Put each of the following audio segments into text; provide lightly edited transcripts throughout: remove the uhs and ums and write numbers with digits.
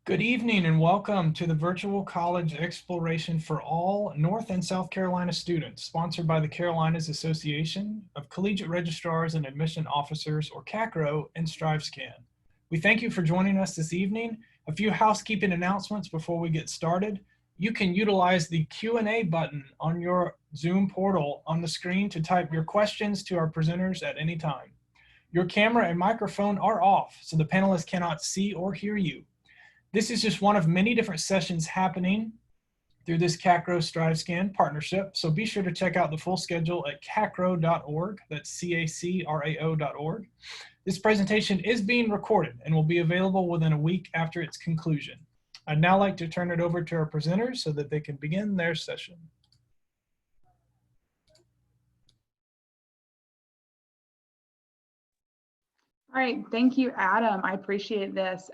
Good evening and welcome to the Virtual College Exploration for all North and South Carolina students, sponsored by the Carolinas Association of Collegiate Registrars and Admission Officers, or CACRAO, and StriveScan. We thank you for joining us this evening. A few housekeeping announcements before we get started. You can utilize the Q&A button on your Zoom portal on the screen to type your questions to our presenters at any time. Your camera and microphone are off, so the panelists cannot see or hear you. This is just one of many different sessions happening through this CACRAO StriveScan partnership, so be sure to check out the full schedule at cacrao.org. That's CACRAO.org. This presentation is being recorded and will be available within a week after its conclusion. I'd now like to turn it over to our presenters so that they can begin their session. All right, thank you, Adam. I appreciate this.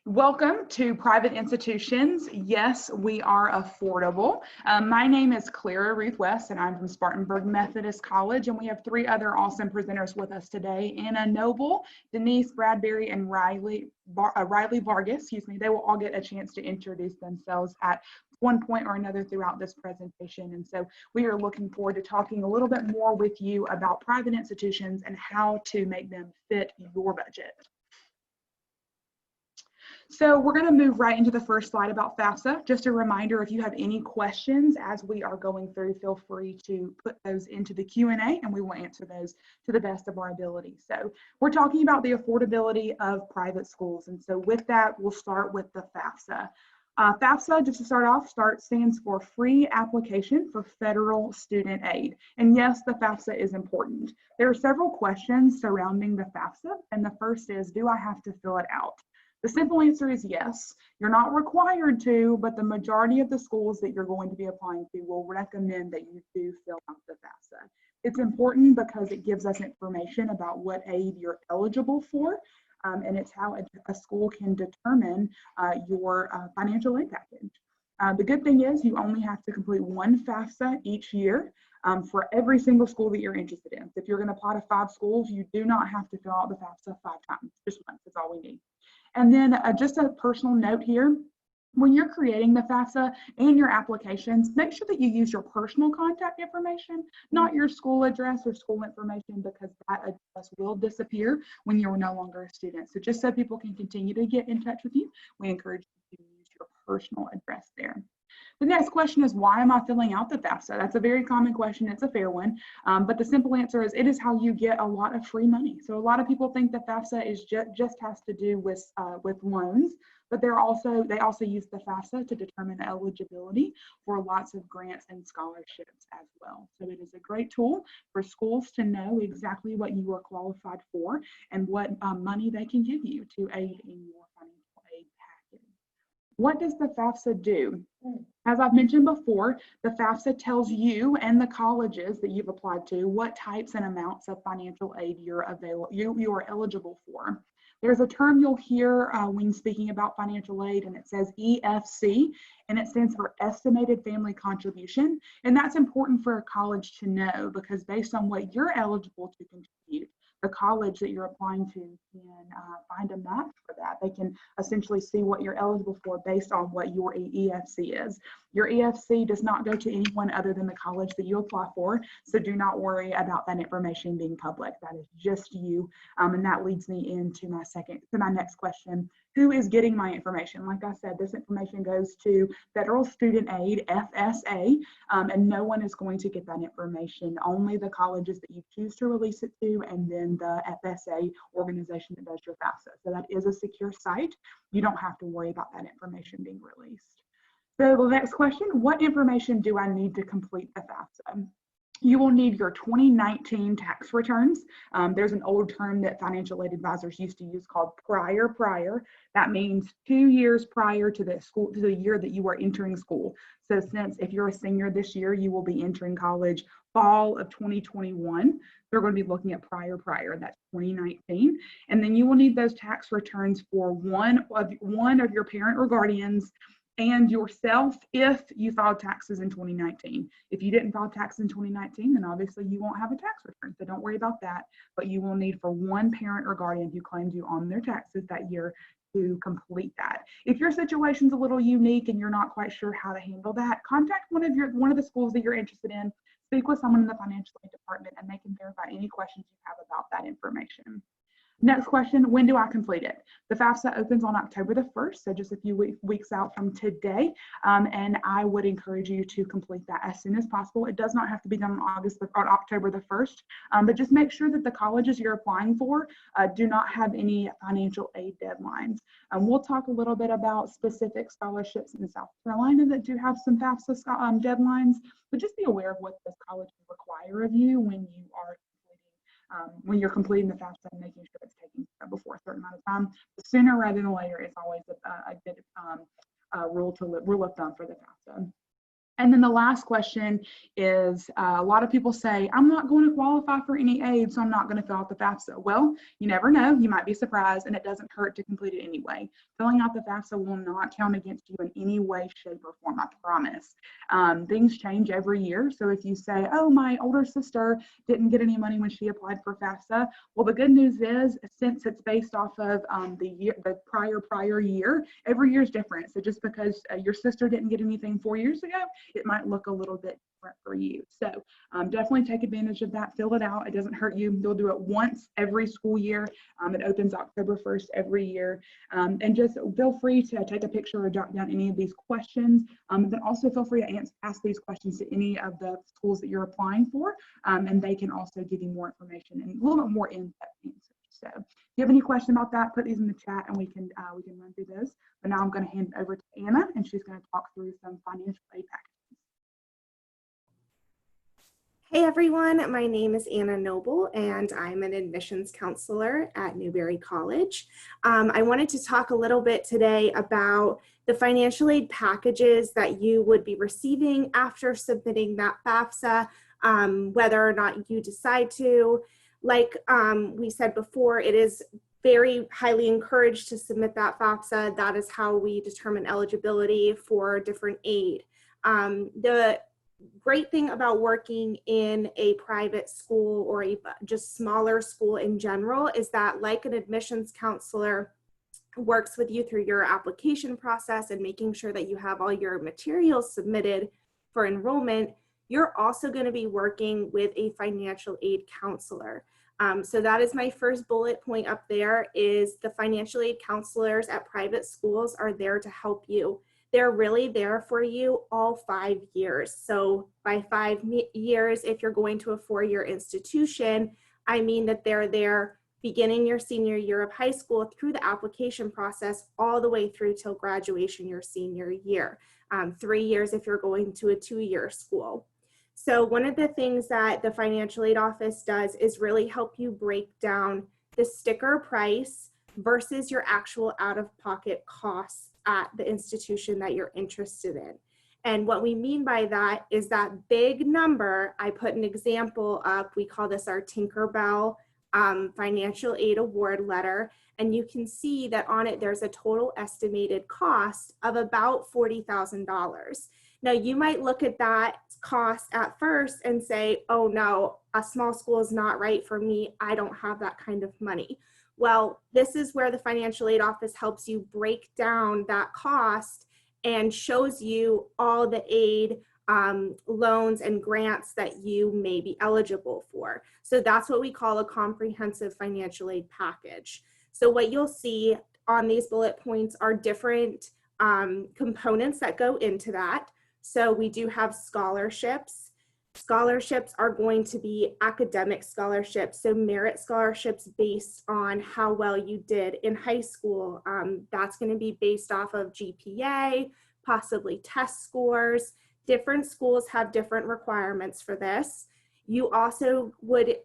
Welcome to Private Institutions. Yes, we are affordable. My name is Clara Ruth West, and I'm from Spartanburg Methodist College, and we have three other awesome presenters with us today: Anna Noble, Denise Bradbury, and Riley Vargas. They will all get a chance to introduce themselves at one point or another throughout this presentation. And so we are looking forward to talking a little bit more with you about private institutions and how to make them fit your budget. So we're going to move right into the first slide about FAFSA. Just a reminder, if you have any questions as we are going through, feel free to put those into the Q&A and we will answer those to the best of our ability. So we're talking about the affordability of private schools. And so with that, we'll start with the FAFSA. FAFSA, just to start off, stands for Free Application for Federal Student Aid. And yes, the FAFSA is important. There are several questions surrounding the FAFSA, and the first is, do I have to fill it out? The simple answer is yes. You're not required to, but the majority of the schools that you're going to be applying to will recommend that you do fill out the FAFSA. It's important because it gives us information about what aid you're eligible for. And it's how a school can determine your financial aid package. The good thing is you only have to complete one FAFSA each year for every single school that you're interested in. If you're going to apply to 5 schools, you do not have to fill out the FAFSA 5 times, just once. That's all we need. And then just a personal note here. When you're creating the FAFSA and your applications, make sure that you use your personal contact information, not your school address or school information, because that address will disappear when you're no longer a student. So just so people can continue to get in touch with you, we encourage you to use your personal address there. The next question is, why am I filling out the FAFSA? That's a very common question. It's a fair one. But the simple answer is, it is how you get a lot of free money. So a lot of people think that FAFSA is just has to do with loans, but they also use the FAFSA to determine eligibility for lots of grants and scholarships as well. So it is a great tool for schools to know exactly what you are qualified for and what money they can give you to aid in your financial aid package. What does the FAFSA do? As I've mentioned before, the FAFSA tells you and the colleges that you've applied to what types and amounts of financial aid you are eligible for. There's a term you'll hear when speaking about financial aid, and it says EFC, and it stands for Estimated Family Contribution. And that's important for a college to know, because based on what you're eligible to contribute, the college that you're applying to can find a match for that. They can essentially see what you're eligible for based on what your EFC is. Your EFC does not go to anyone other than the college that you apply for, so do not worry about that information being public. That is just you, and that leads me into my next question. Who is getting my information? Like I said, this information goes to Federal Student Aid, FSA, and no one is going to get that information. Only the colleges that you choose to release it to, and then the FSA organization that does your FAFSA. So that is a secure site. You don't have to worry about that information being released. So the next question, what information do I need to complete the FAFSA? You will need your 2019 tax returns. There's an old term that financial aid advisors used to use called prior. That means 2 years prior to the year that you are entering school. So since if you're a senior this year, you will be entering college fall of 2021. They're going to be looking at prior, that's 2019. And then you will need those tax returns for one of your parent or guardians and yourself if you filed taxes in 2019. If you didn't file taxes in 2019, then obviously you won't have a tax return, so don't worry about that. But you will need for one parent or guardian who claimed you on their taxes that year to complete that. If your situation's a little unique and you're not quite sure how to handle that, contact one of the schools that you're interested in, speak with someone in the financial aid department, and they can verify any questions you have about that information. Next question, when do I complete it? The FAFSA opens on October the 1st, so just a few weeks out from today, and I would encourage you to complete that as soon as possible. It does not have to be done on October the 1st, but just make sure that the colleges you're applying for do not have any financial aid deadlines. We'll talk a little bit about specific scholarships in South Carolina that do have some FAFSA deadlines, but just be aware of what those colleges require of you when you're completing the FAFSA and making sure it's taken before a certain amount of time. The sooner rather than later is always a good rule of thumb for the FAFSA. And then the last question is, a lot of people say, I'm not going to qualify for any aid, so I'm not going to fill out the FAFSA. Well, you never know. You might be surprised, and it doesn't hurt to complete it anyway. Filling out the FAFSA will not count against you in any way, shape, or form, I promise. Things change every year. So if you say, oh, my older sister didn't get any money when she applied for FAFSA, well, the good news is, since it's based off of the prior year, every year is different. So just because your sister didn't get anything 4 years ago, it might look a little bit different for you. So definitely take advantage of that. Fill it out. It doesn't hurt you. You'll do it once every school year. It opens October 1st every year. And just feel free to take a picture or jot down any of these questions. Then also feel free to ask these questions to any of the schools that you're applying for. And they can also give you more information and a little bit more in-depth answers. So if you have any question about that, put these in the chat and we can run through those. But now I'm going to hand it over to Anna, and she's going to talk through some financial aid packages. Hey everyone, my name is Anna Noble and I'm an admissions counselor at Newberry College. I wanted to talk a little bit today about the financial aid packages that you would be receiving after submitting that FAFSA, whether or not you decide to. Like we said before, it is very highly encouraged to submit that FAFSA. That is how we determine eligibility for different aid. The great thing about working in a private school or a just smaller school in general is that, like an admissions counselor works with you through your application process and making sure that you have all your materials submitted for enrollment, you're also going to be working with a financial aid counselor. So that is my first bullet point up there, is the financial aid counselors at private schools are there to help you. They're really there for you all 5 years. So by 5 years, if you're going to a 4-year institution, I mean that they're there beginning your senior year of high school through the application process all the way through till graduation your senior year. 3 years if you're going to a 2-year school. So one of the things that the financial aid office does is really help you break down the sticker price versus your actual out-of-pocket costs at the institution that you're interested in. And what we mean by that is that big number. I put an example up. We call this our Tinkerbell financial aid award letter. And you can see that on it, there's a total estimated cost of about $40,000. Now, you might look at that cost at first and say, oh no, a small school is not right for me. I don't have that kind of money. Well, this is where the financial aid office helps you break down that cost and shows you all the aid, loans and grants that you may be eligible for. So that's what we call a comprehensive financial aid package. So what you'll see on these bullet points are different components that go into that. So we do have scholarships. Scholarships are going to be academic scholarships, so merit scholarships based on how well you did in high school. That's going to be based off of GPA, possibly test scores. Different schools have different requirements for this. You also would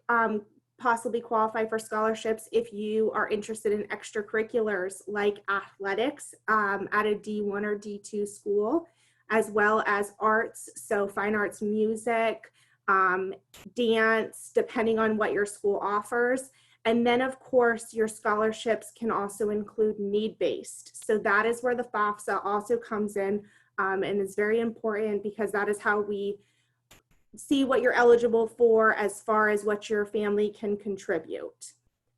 possibly qualify for scholarships if you are interested in extracurriculars like athletics at a D1 or D2 school, as well as arts, so fine arts, music, dance, depending on what your school offers. And then, of course, your scholarships can also include need-based. So that is where the FAFSA also comes in, and is very important because that is how we see what you're eligible for as far as what your family can contribute.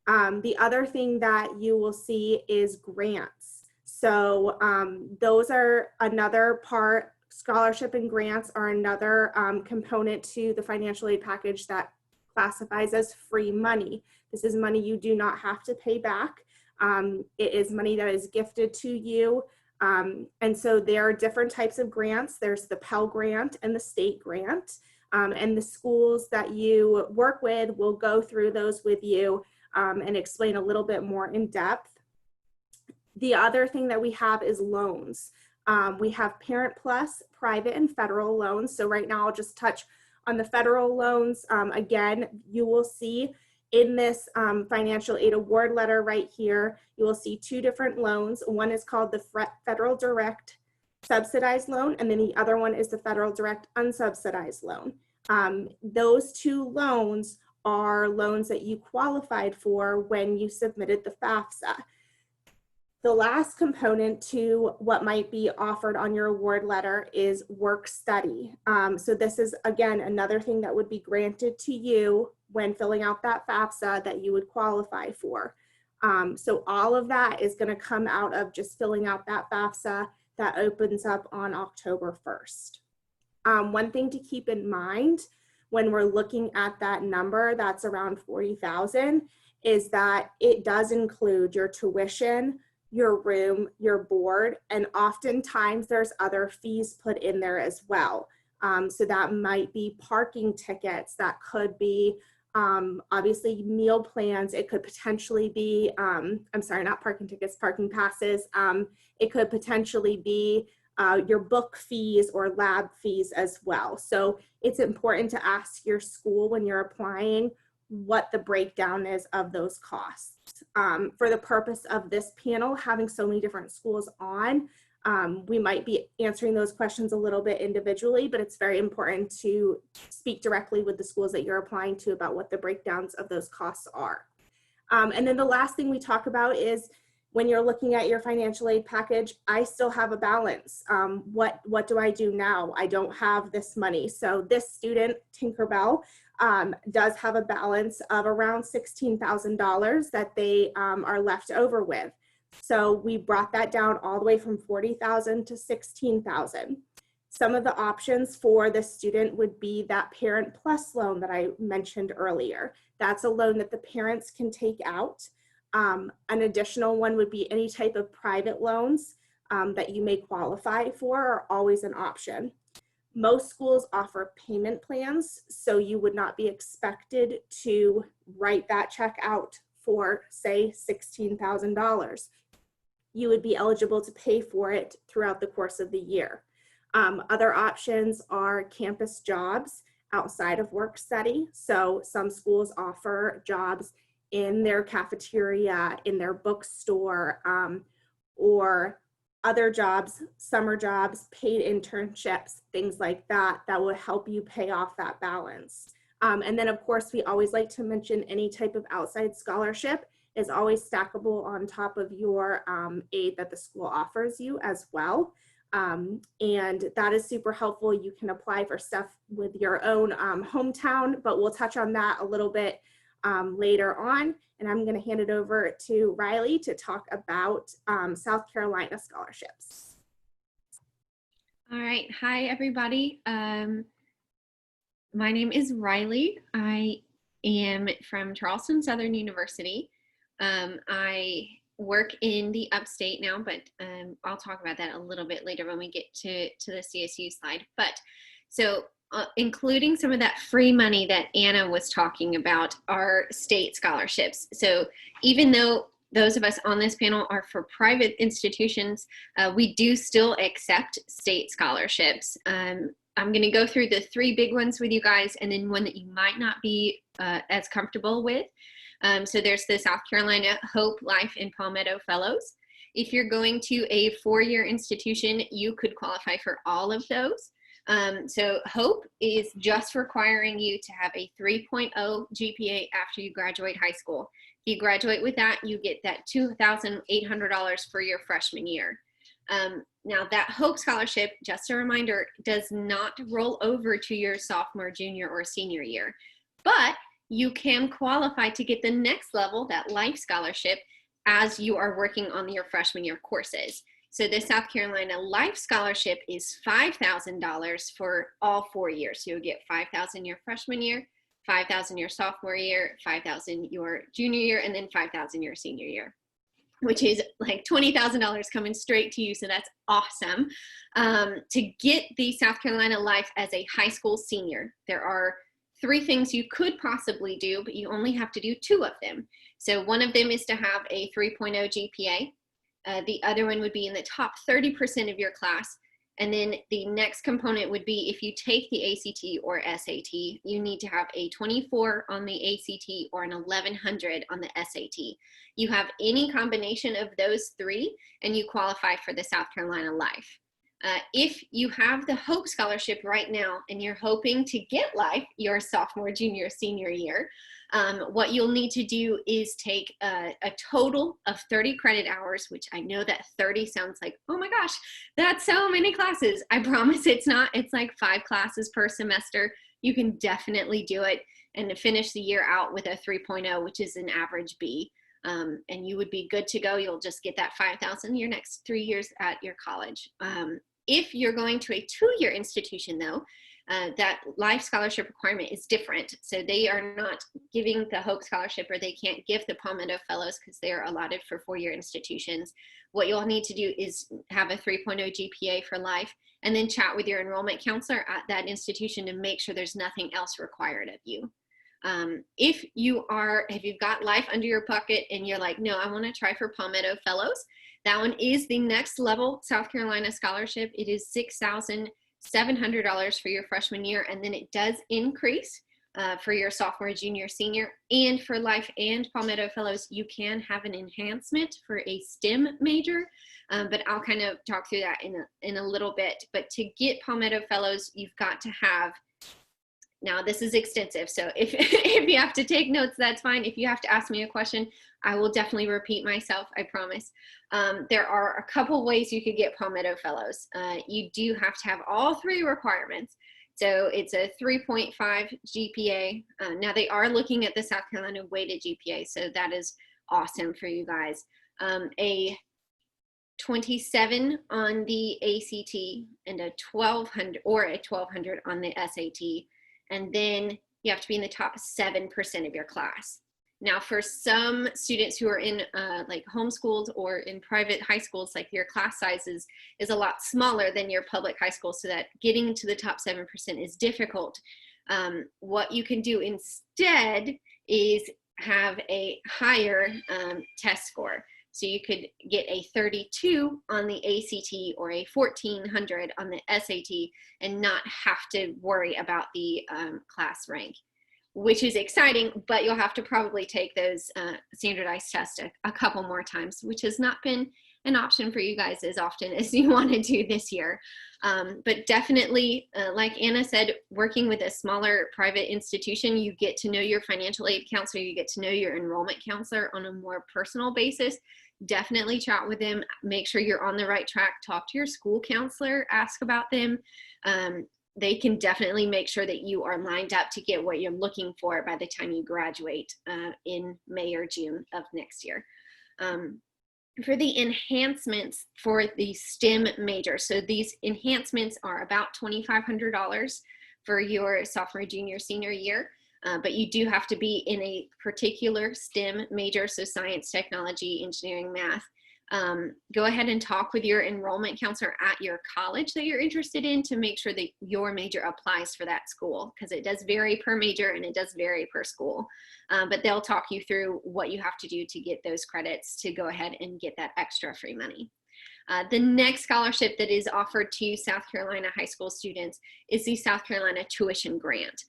The other thing that you will see is grants. So those are another part. Scholarship and grants are another component to the financial aid package that classifies as free money. This is money you do not have to pay back. It is money that is gifted to you. And so there are different types of grants. There's the Pell Grant and the state grant. And the schools that you work with will go through those with you and explain a little bit more in depth. The other thing that we have is loans. We have Parent Plus, private and federal loans. So right now I'll just touch on the federal loans. Again, you will see in this financial aid award letter right here, you will see two different loans. One is called the Federal Direct Subsidized Loan, and then the other one is the Federal Direct Unsubsidized Loan. Those two loans are loans that you qualified for when you submitted the FAFSA. The last component to what might be offered on your award letter is work study. So this is, again, another thing that would be granted to you when filling out that FAFSA that you would qualify for. So all of that is going to come out of just filling out that FAFSA that opens up on October 1st. One thing to keep in mind when we're looking at that number that's around 40,000 is that it does include your tuition, your room, your board, and oftentimes there's other fees put in there as well. So that might be parking tickets, that could be obviously meal plans, it could potentially be, I'm sorry, not parking tickets, parking passes. It could potentially be your book fees or lab fees as well. So it's important to ask your school when you're applying what the breakdown is of those costs. For the purpose of this panel, having so many different schools on, we might be answering those questions a little bit individually, but it's very important to speak directly with the schools that you're applying to about what the breakdowns of those costs are. And then the last thing we talk about is when you're looking at your financial aid package, I still have a balance. What do I do now? I don't have this money. So this student, Tinkerbell, does have a balance of around $16,000 that they are left over with. So we brought that down all the way from 40,000 to 16,000. Some of the options for the student would be that Parent Plus loan that I mentioned earlier. That's a loan that the parents can take out. An additional one would be any type of private loans that you may qualify for are always an option. Most schools offer payment plans, so you would not be expected to write that check out for, say, $16,000. You would be eligible to pay for it throughout the course of the year. Other options are campus jobs outside of work study. So some schools offer jobs in their cafeteria, in their bookstore, or other jobs, summer jobs, paid internships, things like that, that will help you pay off that balance. And then of course, we always like to mention any type of outside scholarship is always stackable on top of your aid that the school offers you as well. And that is super helpful. You can apply for stuff with your own hometown, but we'll touch on that a little bit later on. And I'm going to hand it over to Riley to talk about South Carolina scholarships. All right. Hi, everybody. My name is Riley. I am from Charleston Southern University. I work in the upstate now, but I'll talk about that a little bit later when we get to the CSU slide. But so including some of that free money that Anna was talking about are state scholarships. So even though those of us on this panel are for private institutions, we do still accept state scholarships. I'm going to go through the three big ones with you guys, and then one that you might not be as comfortable with. So there's the South Carolina Hope Life and Palmetto Fellows. If you're going to a four-year institution, you could qualify for all of those. So Hope is just requiring you to have a 3.0 GPA after you graduate high school. If you graduate with that, you get that $2,800 for your freshman year. Now that Hope Scholarship, just a reminder, does not roll over to your sophomore, junior, or senior year, but you can qualify to get the next level, that Life Scholarship, as you are working on your freshman year courses. So the South Carolina Life Scholarship is $5,000 for all 4 years. So you'll get $5,000 your freshman year, $5,000 your sophomore year, $5,000 your junior year, and then $5,000 your senior year, which is like $20,000 coming straight to you. So that's awesome. To get the South Carolina Life as a high school senior, there are 3 things you could possibly do, but you only have to do 2 of them. So one of them is to have a 3.0 GPA. The other one would be in the top 30% of your class. And then the next component would be if you take the ACT or SAT, you need to have a 24 on the ACT or an 1100 on the SAT. You have any combination of those 3 and you qualify for the South Carolina Life. If you have the Hope Scholarship right now and you're hoping to get Life your sophomore, junior, senior year, what you'll need to do is take a total of 30 credit hours, which I know that 30 sounds like, oh my gosh, that's so many classes. I promise it's not. It's like 5 classes per semester. You can definitely do it and to finish the year out with a 3.0, which is an average B. And you would be good to go. You'll just get that $5,000 your next 3 years at your college. If you're going to a 2-year institution though, that Life Scholarship requirement is different. So they are not giving the Hope Scholarship, or they can't give the Palmetto Fellows because they are allotted for 4-year institutions. What you'll need to do is have a 3.0 GPA for Life and then chat with your enrollment counselor at that institution to make sure there's nothing else required of you. If you've got Life under your bucket and you're like, no, I want to try for Palmetto Fellows, that one is the next level South Carolina scholarship. It is $6,700 for your freshman year, and then it does increase for your sophomore, junior, senior. And for Life and Palmetto Fellows, you can have an enhancement for a STEM major, but I'll kind of talk through that in a little bit. But to get Palmetto Fellows, you've got to have, now this is extensive, so if you have to take notes, that's fine. If you have to ask me a question, I will definitely repeat myself, I promise. There are a couple ways you could get Palmetto Fellows. You do have to have all 3 requirements. So it's a 3.5 GPA. Now they are looking at the South Carolina weighted GPA, so that is awesome for you guys. A 27 on the ACT and a 1200 on the SAT. And then you have to be in the top 7% of your class. Now, for some students who are in like homeschooled or in private high schools, like your class sizes is a lot smaller than your public high school, so that getting to the top 7% is difficult. What you can do instead is have a higher test score. So you could get a 32 on the ACT or a 1400 on the SAT and not have to worry about the class rank, which is exciting, but you'll have to probably take those standardized tests a couple more times, which has not been an option for you guys as often as you want to do this year. But definitely, like Anna said, working with a smaller private institution, you get to know your financial aid counselor, you get to know your enrollment counselor on a more personal basis. Definitely chat with them, make sure you're on the right track, talk to your school counselor, ask about them. They can definitely make sure that you are lined up to get what you're looking for by the time you graduate in May or June of next year. For the enhancements for the STEM major, so these enhancements are about $2,500 for your sophomore, junior, senior year, but you do have to be in a particular STEM major, so science, technology, engineering, math. Go ahead and talk with your enrollment counselor at your college that you're interested in to make sure that your major applies for that school, because it does vary per major and it does vary per school. But they'll talk you through what you have to do to get those credits to go ahead and get that extra free money. The next scholarship that is offered to South Carolina high school students is the South Carolina Tuition Grant.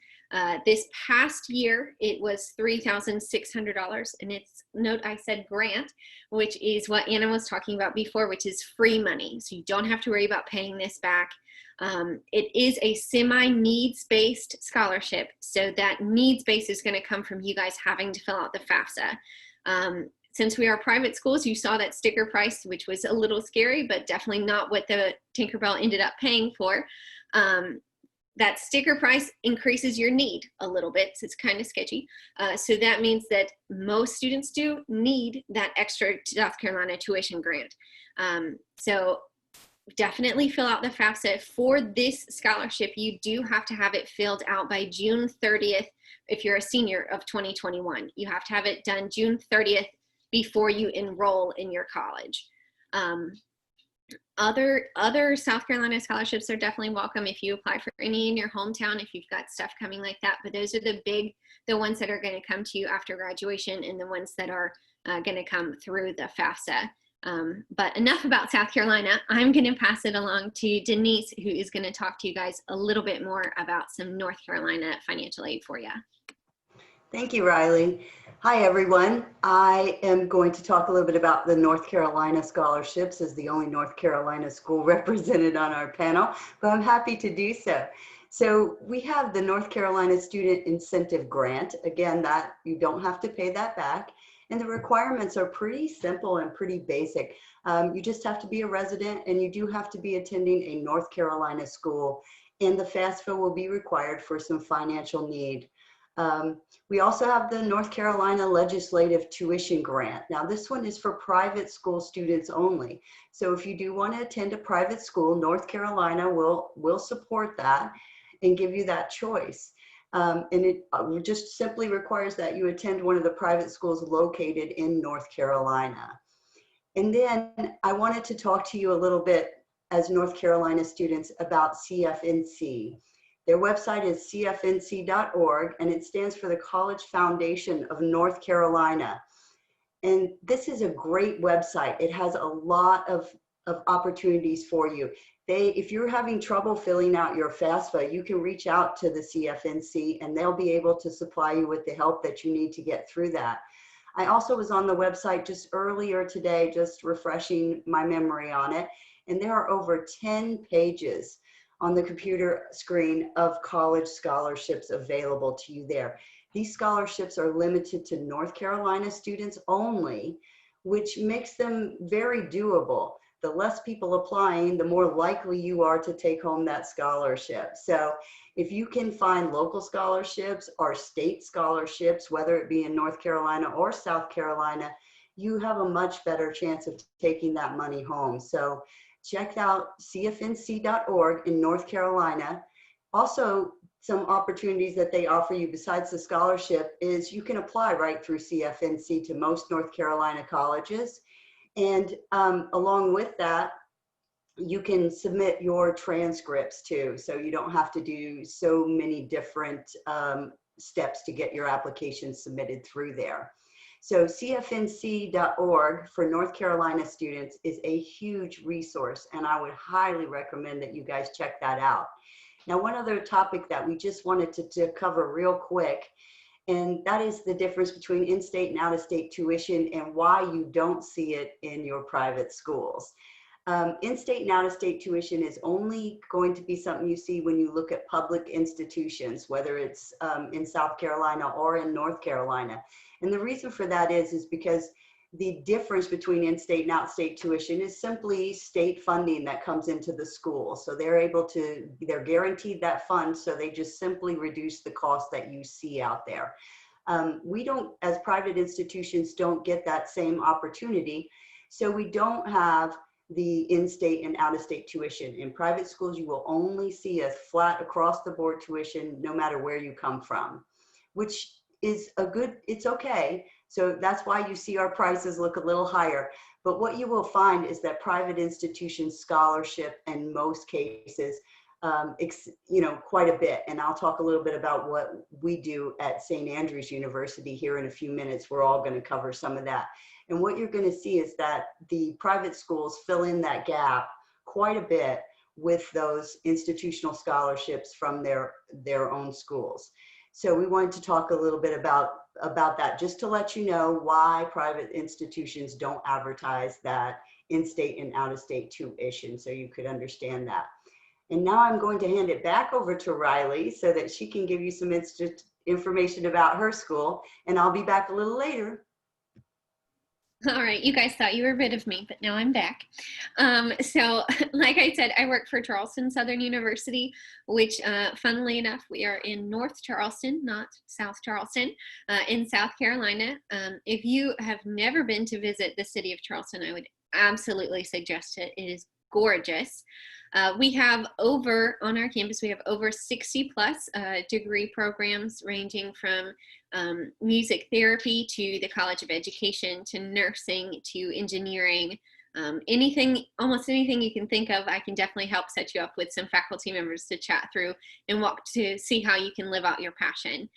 This past year, it was $3,600, and it's, note I said grant, which is what Anna was talking about before, which is free money. So you don't have to worry about paying this back. It is a semi-needs-based scholarship. So that needs-based is going to come from you guys having to fill out the FAFSA. Since we are private schools, you saw that sticker price, which was a little scary, but definitely not what the Tinkerbell ended up paying for. That sticker price increases your need a little bit, so it's kind of sketchy. So that means that most students do need that extra South Carolina tuition grant. So definitely fill out the FAFSA. For this scholarship, you do have to have it filled out by June 30th. If you're a senior of 2021, you have to have it done June 30th before you enroll in your college. Other South Carolina scholarships are definitely welcome if you apply for any in your hometown, if you've got stuff coming like that. But those are the ones that are going to come to you after graduation, and the ones that are going to come through the FAFSA. But enough about South Carolina. I'm going to pass it along to Denise, who is going to talk to you guys a little bit more about some North Carolina financial aid for you. Thank you, Riley. Hi, everyone. I am going to talk a little bit about the North Carolina scholarships as the only North Carolina school represented on our panel, but I'm happy to do so. So we have the North Carolina Student Incentive Grant. Again, that you don't have to pay that back. And the requirements are pretty simple and pretty basic. You just have to be a resident, and you do have to be attending a North Carolina school, and the FAFSA will be required for some financial need. We also have the North Carolina Legislative Tuition Grant. Now, this one is for private school students only. So if you do want to attend a private school, North Carolina will support that and give you that choice. And it just simply requires that you attend one of the private schools located in North Carolina. And then I wanted to talk to you a little bit as North Carolina students about CFNC. Their website is cfnc.org, and it stands for the College Foundation of North Carolina. And this is a great website. It has a lot of opportunities for you. If you're having trouble filling out your FAFSA, you can reach out to the CFNC, and they'll be able to supply you with the help that you need to get through that. I also was on the website just earlier today, just refreshing my memory on it, and there are over 10 pages on the computer screen of college scholarships available to you there. These scholarships are limited to North Carolina students only, which makes them very doable. The less people applying, the more likely you are to take home that scholarship. So if you can find local scholarships or state scholarships, whether it be in North Carolina or South Carolina, you have a much better chance of taking that money home. So check out cfnc.org in North Carolina. Also, some opportunities that they offer you besides the scholarship is you can apply right through CFNC to most North Carolina colleges. And along with that, you can submit your transcripts too. So you don't have to do so many different steps to get your application submitted through there. So cfnc.org for North Carolina students is a huge resource, and I would highly recommend that you guys check that out. Now, one other topic that we just wanted to cover real quick, and that is the difference between in-state and out-of-state tuition and why you don't see it in your private schools. In-state and out-of-state tuition is only going to be something you see when you look at public institutions, whether it's in South Carolina or in North Carolina. And the reason for that is because the difference between in-state and out-state tuition is simply state funding that comes into the school. So they're guaranteed that fund, so they just simply reduce the cost that you see out there. We don't, as private institutions, don't get that same opportunity. So we don't have the in-state and out-of-state tuition. In private schools, you will only see a flat across the board tuition no matter where you come from, which is it's okay. So that's why you see our prices look a little higher. But what you will find is that private institutions scholarship in most cases, quite a bit. And I'll talk a little bit about what we do at St. Andrews University here in a few minutes. We're all going to cover some of that. And what you're going to see is that the private schools fill in that gap quite a bit with those institutional scholarships from their own schools. So we wanted to talk a little bit about that, just to let you know why private institutions don't advertise that in-state and out-of-state tuition, so you could understand that. And now I'm going to hand it back over to Riley so that she can give you some information about her school, and I'll be back a little later. All right, you guys thought you were rid of me, but now I'm back. So like I said, I work for Charleston Southern University, which funnily enough, we are in North Charleston, not South Charleston, in South Carolina. If you have never been to visit the city of Charleston, I would absolutely suggest it. It is gorgeous. We have on our campus, we have over 60 plus degree programs ranging from music therapy to the College of Education to nursing to engineering. Almost anything you can think of, I can definitely help set you up with some faculty members to chat through and walk to see how you can live out your passion.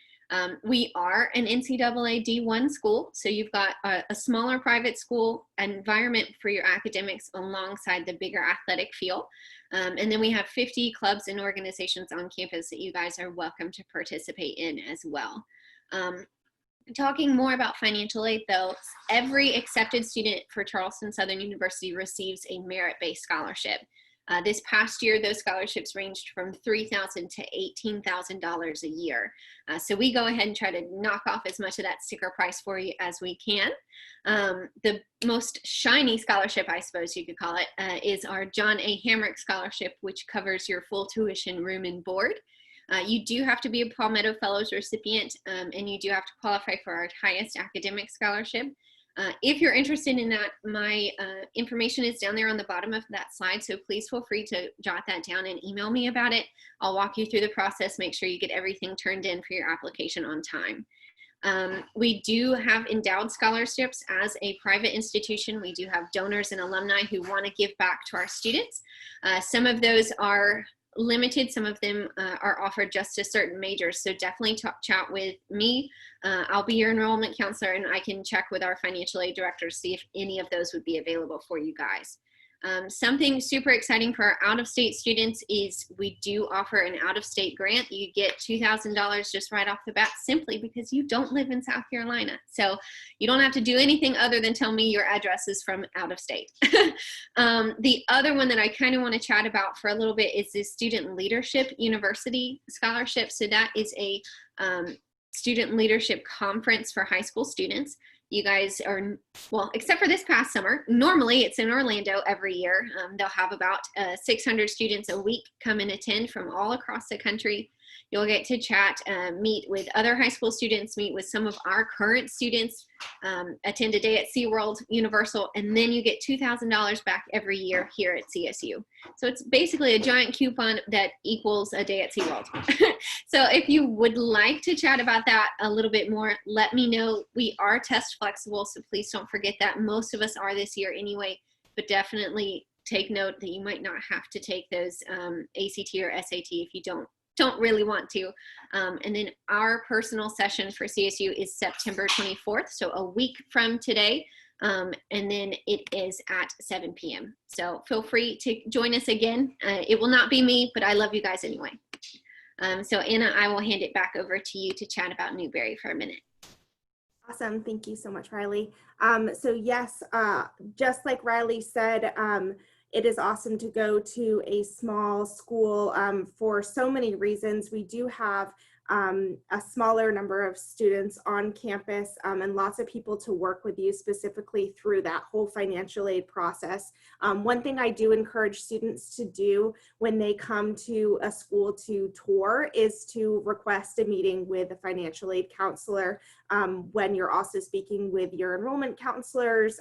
We are an NCAA D1 school, so you've got a smaller private school environment for your academics alongside the bigger athletic field. And then we have 50 clubs and organizations on campus that you guys are welcome to participate in as well. Talking more about financial aid though, every accepted student for Charleston Southern University receives a merit-based scholarship. This past year, those scholarships ranged from $3,000 to $18,000 a year. So we go ahead and try to knock off as much of that sticker price for you as we can. The most shiny scholarship, I suppose you could call it, is our John A. Hamrick Scholarship, which covers your full tuition, room, and board. You do have to be a Palmetto Fellows recipient, and you do have to qualify for our highest academic scholarship. If you're interested in that, my information is down there on the bottom of that slide, so please feel free to jot that down and email me about it. I'll walk you through the process, make sure you get everything turned in for your application on time. We do have endowed scholarships as a private institution. We do have donors and alumni who want to give back to our students. Some of those are limited, some of them are offered just to certain majors, so definitely chat with me. I'll be your enrollment counselor, and I can check with our financial aid director to see if any of those would be available for you guys. Something super exciting for our out-of-state students is we do offer an out-of-state grant. You get $2,000 just right off the bat simply because you don't live in South Carolina. So you don't have to do anything other than tell me your address is from out of state. The other one that I kind of want to chat about for a little bit is the Student Leadership University Scholarship. So that is a student leadership conference for high school students. You guys are, well, except for this past summer, normally it's in Orlando every year. They'll have about 600 students a week come and attend from all across the country. You'll get to chat, meet with other high school students, meet with some of our current students, attend a day at SeaWorld, Universal, and then you get $2,000 back every year here at CSU. So it's basically a giant coupon that equals a day at SeaWorld. So if you would like to chat about that a little bit more, let me know. We are test flexible, so please don't forget that. Most of us are this year anyway, but definitely take note that you might not have to take those ACT or SAT if you don't really want to. And then our personal session for CSU is September 24th, so a week from today. And then it is at 7 p.m. So feel free to join us again. It will not be me, but I love you guys anyway. So Anna, I will hand it back over to you to chat about Newberry for a minute. Awesome. Thank you so much, Riley. So yes, just like Riley said, it is awesome to go to a small school for so many reasons. We do have a smaller number of students on campus and lots of people to work with you specifically through that whole financial aid process. One thing I do encourage students to do when they come to a school to tour is to request a meeting with a financial aid counselor when you're also speaking with your enrollment counselors,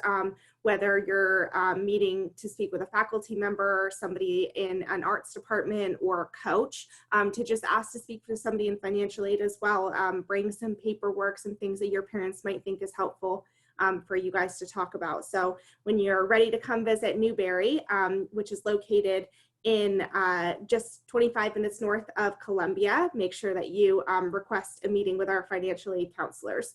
whether you're meeting to speak with a faculty member, somebody in an arts department, or a coach, to just ask to speak to somebody in financial aid as well. Bring some paperwork, some things that your parents might think is helpful for you guys to talk about. So when you're ready to come visit Newberry, which is located in just 25 minutes north of Columbia, make sure that you request a meeting with our financial aid counselors.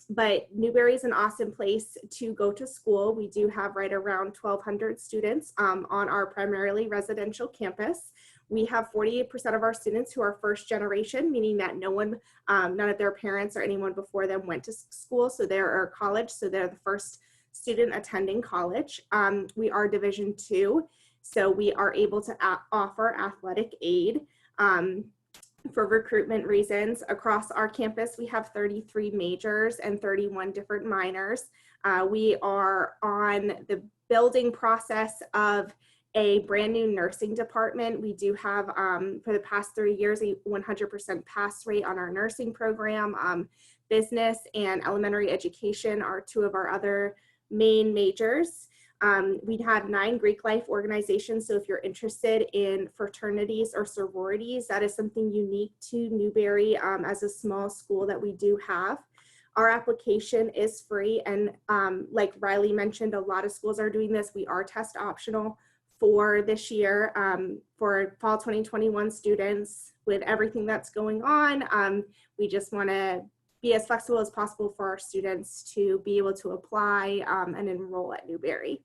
But Newberry is an awesome place to go to school. We do have right around 1,200 students on our primarily residential campus. We have 48% of our students who are first generation, meaning that none of their parents or anyone before them went to school, so they're college, so they're the first student attending college. We are Division II. So we are able to offer athletic aid for recruitment reasons. Across our campus, we have 33 majors and 31 different minors. We are on the building process of a brand new nursing department. We do have, for the past 3 years, a 100% pass rate on our nursing program. Business and elementary education are two of our other main majors. We have 9 Greek life organizations. So if you're interested in fraternities or sororities, that is something unique to Newberry as a small school that we do have. Our application is free. And like Riley mentioned, a lot of schools are doing this. We are test optional for this year for fall 2021 students. With everything that's going on, we just want to be as flexible as possible for our students to be able to apply and enroll at Newberry.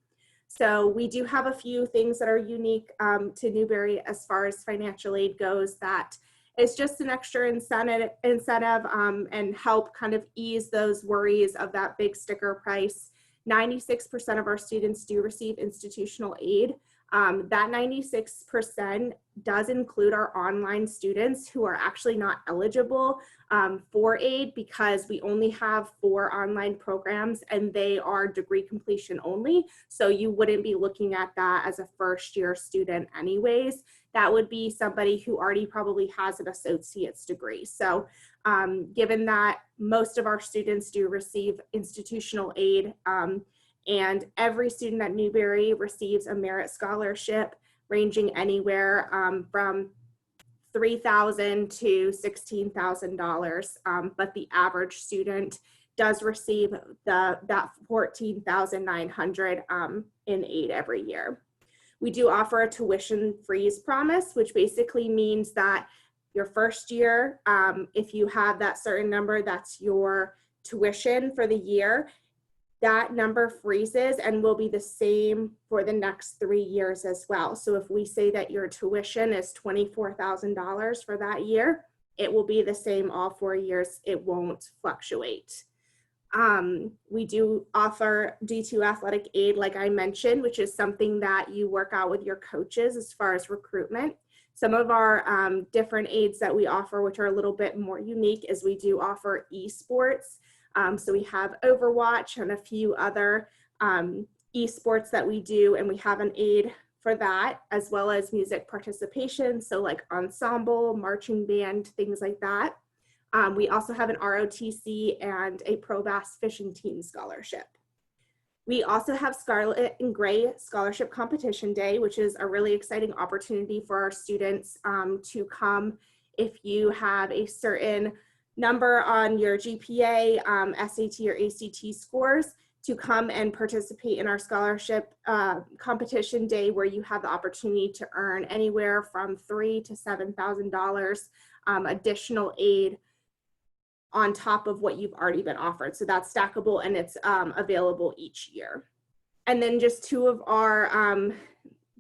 So we do have a few things that are unique to Newberry as far as financial aid goes that is just an extra incentive and help kind of ease those worries of that big sticker price. 96% of our students do receive institutional aid. That 96% does include our online students who are actually not eligible for aid because we only have 4 online programs and they are degree completion only. So you wouldn't be looking at that as a first-year student anyways. That would be somebody who already probably has an associate's degree. So given that most of our students do receive institutional aid, and every student at Newberry receives a merit scholarship ranging anywhere from $3,000 to $16,000, but the average student does receive that $14,900 in aid every year. We do offer a tuition freeze promise, which basically means that your first year, if you have that certain number, that's your tuition for the year. That number freezes and will be the same for the next 3 years as well. So if we say that your tuition is $24,000 for that year, it will be the same all 4 years. It won't fluctuate. We do offer D2 athletic aid, like I mentioned, which is something that you work out with your coaches as far as recruitment. Some of our different aids that we offer, which are a little bit more unique, is we do offer esports. So we have Overwatch and a few other esports that we do, and we have an aid for that, as well as music participation. So like ensemble, marching band, things like that. We also have an ROTC and a pro bass fishing team scholarship. We also have Scarlet and Gray Scholarship Competition Day, which is a really exciting opportunity for our students to come if you have a certain number on your GPA, SAT or ACT scores, to come and participate in our scholarship competition day, where you have the opportunity to earn anywhere from $3,000 to $7,000 additional aid on top of what you've already been offered. So that's stackable and it's available each year. And then just 2 of our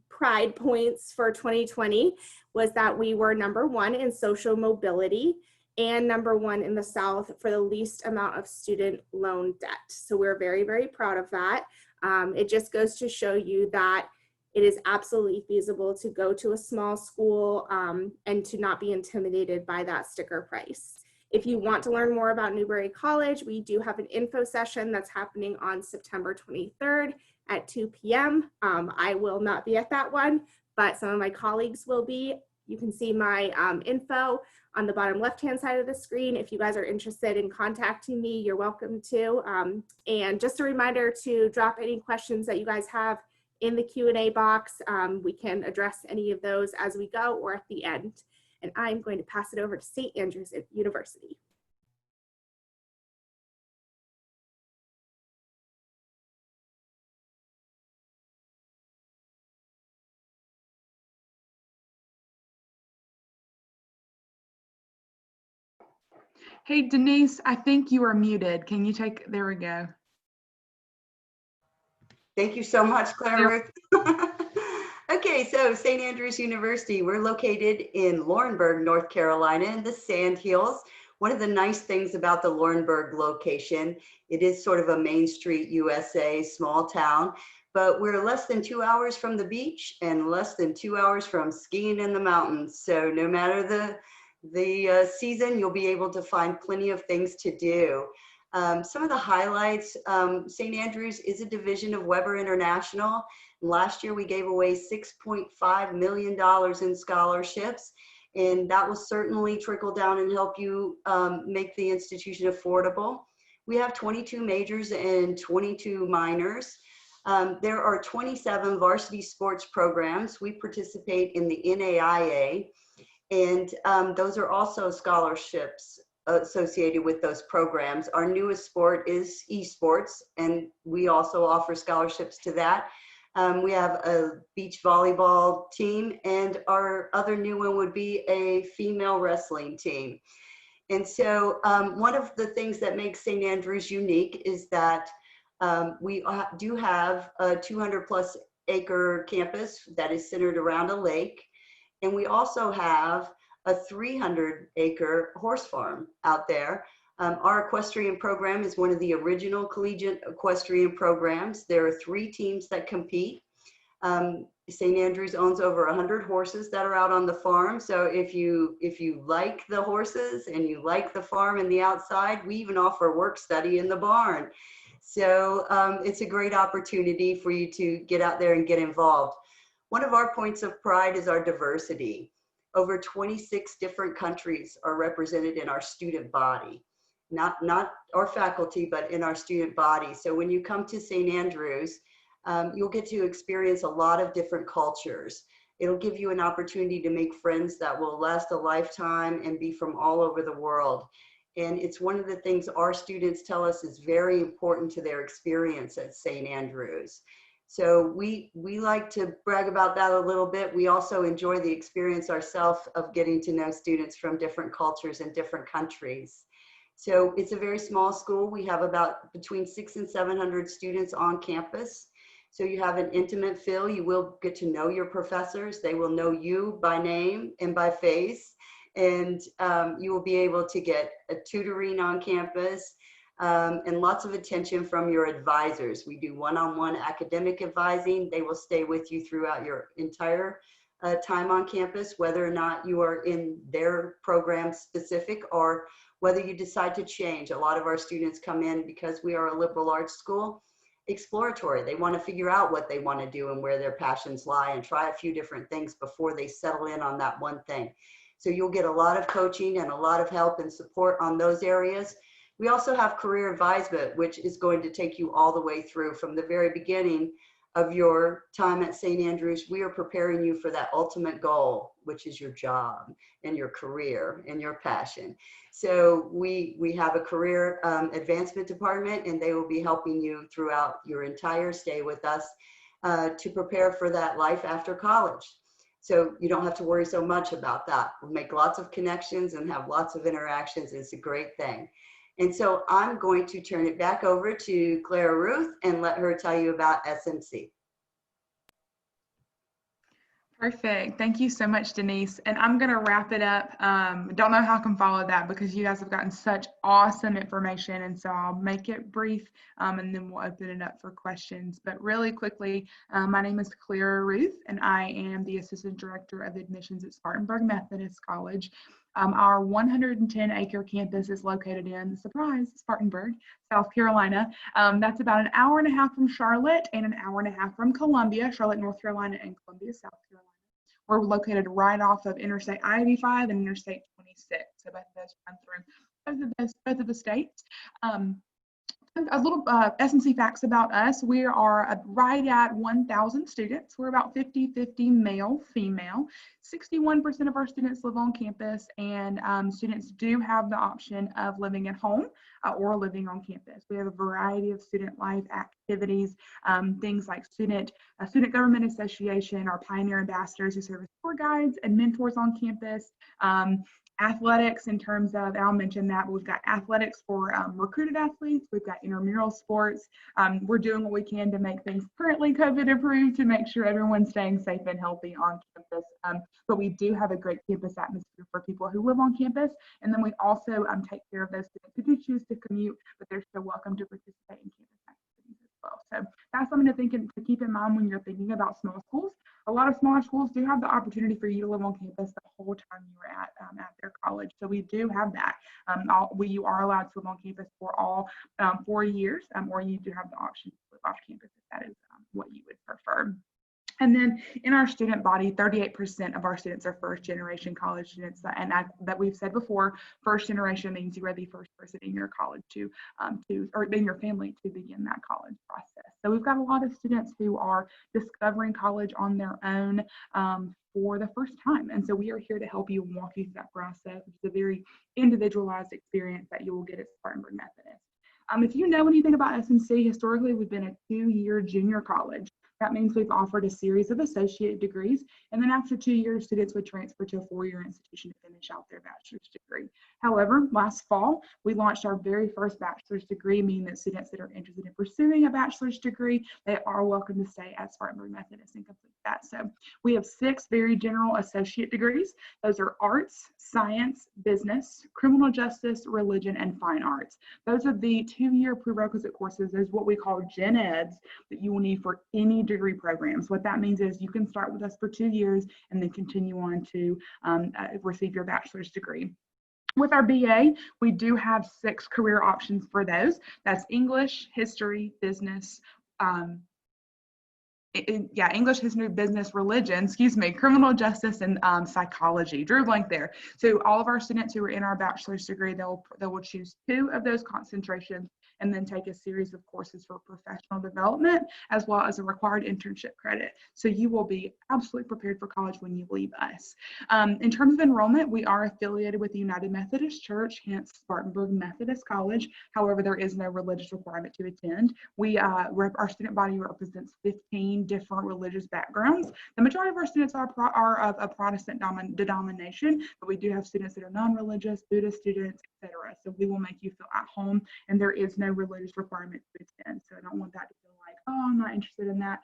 pride points for 2020 was that we were #1 in social mobility and #1 in the South for the least amount of student loan debt. So we're very, very proud of that. It just goes to show you that it is absolutely feasible to go to a small school and to not be intimidated by that sticker price. If you want to learn more about Newberry College, we do have an info session that's happening on September 23rd at 2 p.m. I will not be at that one, but some of my colleagues will be. You can see my info on the bottom left-hand side of the screen. If you guys are interested in contacting me, you're welcome to. And just a reminder to drop any questions that you guys have in the Q&A box. We can address any of those as we go or at the end. And I'm going to pass it over to St. Andrews University. Hey, Denise, I think you are muted. Can you take, there we go. Thank you so much, Claire Ruth. Okay, so St. Andrews University, we're located in Laurinburg, North Carolina, in the Sand Hills. One of the nice things about the Laurinburg location, it is sort of a Main Street USA small town, but we're less than 2 hours from the beach and less than 2 hours from skiing in the mountains. So no matter the season, you'll be able to find plenty of things to do. Some of the highlights, St. Andrews is a division of Weber International. Last year we gave away $6.5 million in scholarships, and that will certainly trickle down and help you make the institution affordable. We have 22 majors and 22 minors. There are 27 varsity sports programs. We participate in the NAIA, and those are also scholarships associated with those programs. Our newest sport is esports, and we also offer scholarships to that. We have a beach volleyball team, and our other new one would be a female wrestling team. And so one of the things that makes St. Andrews unique is that we do have a 200+ acre campus that is centered around a lake. And we also have a 300-acre horse farm out there. Our equestrian program is one of the original collegiate equestrian programs. There are 3 teams that compete. St. Andrews owns over 100 horses that are out on the farm. So if you like the horses and you like the farm and the outside, we even offer work study in the barn. So it's a great opportunity for you to get out there and get involved. One of our points of pride is our diversity. Over 26 different countries are represented in our student body, not our faculty, but in our student body. So when you come to St. Andrews, you'll get to experience a lot of different cultures. It'll give you an opportunity to make friends that will last a lifetime and be from all over the world. And it's one of the things our students tell us is very important to their experience at St. Andrews. So we like to brag about that a little bit. We also enjoy the experience ourselves of getting to know students from different cultures and different countries. So it's a very small school. We have about between 600 and 700 students on campus. So you have an intimate feel. You will get to know your professors. They will know you by name and by face. And you will be able to get a tutoring on campus. And lots of attention from your advisors. We do one-on-one academic advising. They will stay with you throughout your entire time on campus, whether or not you are in their program specific or whether you decide to change. A lot of our students come in because we are a liberal arts school, exploratory. They want to figure out what they want to do and where their passions lie and try a few different things before they settle in on that one thing. So you'll get a lot of coaching and a lot of help and support on those areas. We also have career advisement, which is going to take you all the way through from the very beginning of your time at St. Andrews. We are preparing you for that ultimate goal, which is your job and your career and your passion. So we have a career advancement department, and they will be helping you throughout your entire stay with us to prepare for that life after college. So you don't have to worry so much about that. We'll make lots of connections and have lots of interactions. It's a great thing. And so I'm going to turn it back over to Clara Ruth and let her tell you about SMC. Perfect. Thank you so much, Denise. And I'm going to wrap it up. Don't know how I can follow that because you guys have gotten such awesome information. And so I'll make it brief and then we'll open it up for questions. But really quickly, my name is Clara Ruth, and I am the Assistant Director of Admissions at Spartanburg Methodist College. Our 110-acre campus is located in, surprise, Spartanburg, South Carolina. That's about an hour and a half from Charlotte and an hour and a half from Columbia, Charlotte, North Carolina, and Columbia, South Carolina. We're located right off of Interstate I-85 and Interstate 26. So both of those run through both of the states. A little SMC facts about us. We are right at 1,000 students. We're about 50-50 male, female. 61% of our students live on campus, and students do have the option of living at home or living on campus. We have a variety of student life activities, things like student government association, our pioneer ambassadors who serve as tour guides and mentors on campus. Athletics in terms of, I'll mention that, but we've got athletics for recruited athletes. We've got intramural sports. We're doing what we can to make things currently COVID approved to make sure everyone's staying safe and healthy on campus. But we do have a great campus atmosphere for people who live on campus. And then we also take care of those students who do choose to commute, but they're still welcome to participate in campus activities as well. So that's something to keep in mind when you're thinking about small schools. A lot of smaller schools do have the opportunity for you to live on campus the whole time you are at their college. So we do have that. You are allowed to live on campus for all 4 years, or you do have the option to live off campus if that is what you would prefer. And then in our student body, 38% of our students are first generation college students. And that we've said before, first generation means you are the first person in your college or in your family to begin that college process. So we've got a lot of students who are discovering college on their own for the first time. And so we are here to help you and walk you through that process. It's a very individualized experience that you will get at Spartanburg Methodist. If you know anything about SNC, historically, we've been a 2-year junior college. That means we've offered a series of associate degrees, and then after 2 years, students would transfer to a 4-year institution to finish out their bachelor's degree. However, last fall, we launched our very first bachelor's degree, meaning that students that are interested in pursuing a bachelor's degree, they are welcome to stay at Spartanburg Methodist and complete that. So we have 6 very general associate degrees. Those are arts, science, business, criminal justice, religion, and fine arts. Those are the 2-year prerequisite courses. There's what we call gen eds that you will need for any degree programs. What that means is you can start with us for 2 years and then continue on to receive your bachelor's degree. With our BA, we do have 6 career options for those. That's English, history, business, English, history, business, religion, criminal justice, and psychology. Drew blank there. So all of our students who are in our bachelor's degree, they will choose 2 of those concentrations and then take a series of courses for professional development, as well as a required internship credit. So you will be absolutely prepared for college when you leave us. In terms of enrollment, we are affiliated with the United Methodist Church, hence Spartanburg Methodist College. However, there is no religious requirement to attend. Our student body represents 15 different religious backgrounds. The majority of our students are of a Protestant denomination, but we do have students that are non-religious, Buddhist students, etc. So we will make you feel at home, and there is no religious requirement to attend. So I don't want that to feel like, oh, I'm not interested in that.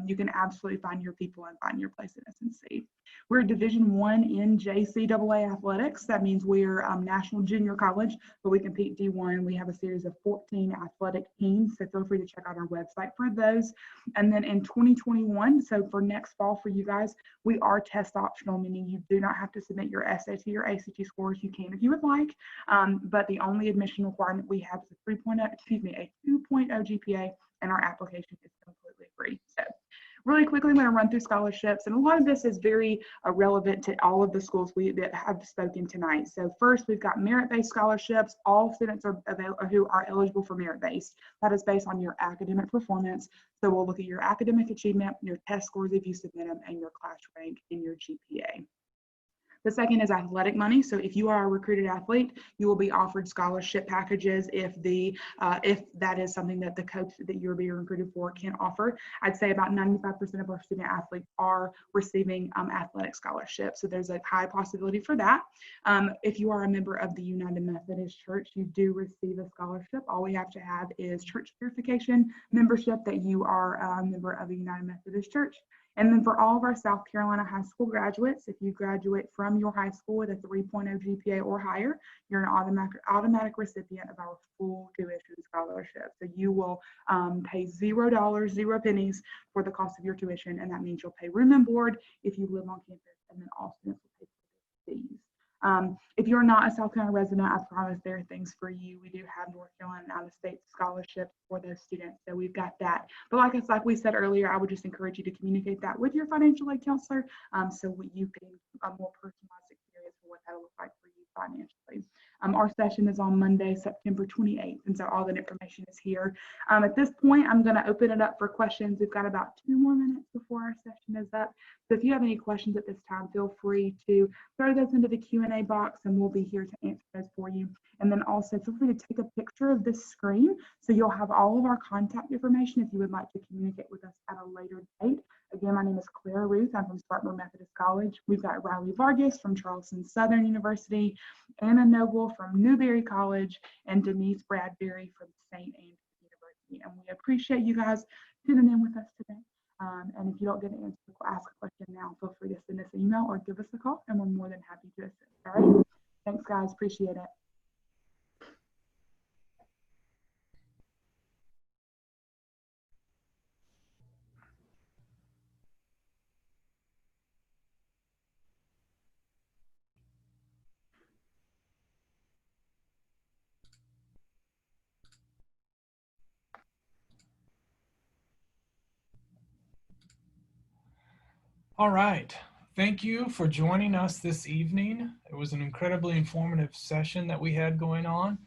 You can absolutely find your people and find your place at SNC. We're Division I in JCAA athletics. That means we're National Junior College, but we compete D1. We have a series of 14 athletic teams, so feel free to check out our website for those. And then in 2021, so for next fall for you guys, we are test optional, meaning you do not have to submit your SAT or ACT scores. You can if you would like, but the only admission requirement we have is a 2.0 GPA, and our application is completely free. So really quickly, I'm going to run through scholarships, and a lot of this is very relevant to all of the schools that have spoken tonight. So first, we've got merit-based scholarships. All students who are eligible for merit-based. That is based on your academic performance. So we'll look at your academic achievement, your test scores if you submit them, and your class rank and your GPA. The second is athletic money. So if you are a recruited athlete, you will be offered scholarship packages if that is something that the coach that you're being recruited for can offer. I'd say about 95% of our student athletes are receiving athletic scholarships. So there's a high possibility for that. If you are a member of the United Methodist Church, you do receive a scholarship. All we have to have is church verification membership that you are a member of the United Methodist Church. And then for all of our South Carolina high school graduates, if you graduate from your high school with a 3.0 GPA or higher, you're an automatic recipient of our full tuition scholarship. So you will pay $0, 0 pennies for the cost of your tuition, and that means you'll pay room and board if you live on campus, and then all students will pay for their fees. If you're not a South Carolina resident, I promise there are things for you. We do have North Carolina and out-of-state scholarships for those students, so we've got that. But like we said earlier, I would just encourage you to communicate that with your financial aid counselor, so you can a more personalized experience for what that'll look like for you financially. Our session is on Monday, September 28th, and so all that information is here. At this point, I'm going to open it up for questions. We've got about 2 more minutes before our session is up. So if you have any questions at this time, feel free to throw those into the Q&A box, and we'll be here to answer those for you. And then also feel free to take a picture of this screen so you'll have all of our contact information if you would like to communicate with us at a later date. Again, my name is Clara Ruth. I'm from Spartanburg Methodist College. We've got Riley Vargas from Charleston Southern University, Anna Noble from Newberry College, and Denise Bradbury from St. Andrews University. And we appreciate you guys tuning in with us today. And if you don't get an answer, ask a question now, feel free to send us an email or give us a call, and we're more than happy to assist. All right. Thanks, guys. Appreciate it. All right. Thank you for joining us this evening. It was an incredibly informative session that we had going on.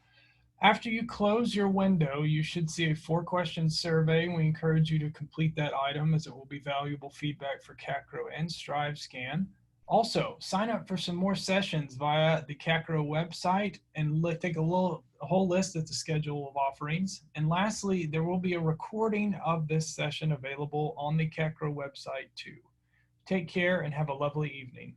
After you close your window, you should see a 4-question survey. We encourage you to complete that item as it will be valuable feedback for CACRAO and StriveScan. Also, sign up for some more sessions via the CACRAO website and take a whole list of the schedule of offerings. And lastly, there will be a recording of this session available on the CACRAO website too. Take care and have a lovely evening.